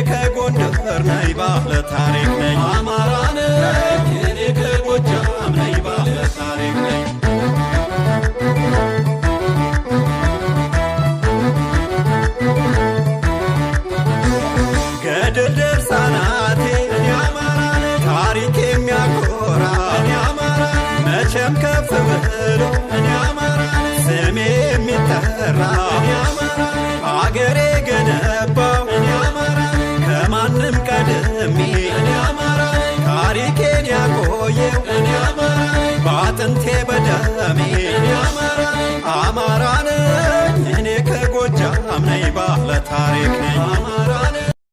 ከጎንደር ነኝ ባለ ታሪክ ነኝ አማራ ነኝ እኔ ከጎጃም ነኝ ባለ ታሪክ ነኝ ገድል ድርሳናቴ እኔ አማራ ነኝ ታሪክ የሚያኮራ እኔ አማራ ነኝ መቼም ከፍ ብሎ እኔ አማራ ነኝ ስሜ የሚጠራ እኔ አማራ ነኝ አገሬ ገነባው እኔ አማራ ነኝ ከማንም ቀድሜ እኔ አማራ ነኝ ታሪኬን ያቆየው እኔ አማራ ነኝ በአጥንቴ በደሜ እኔ አማራ ነኝ እኔ ከጎጃም ነኝ ባለ ታሪክ ነኝ አማራ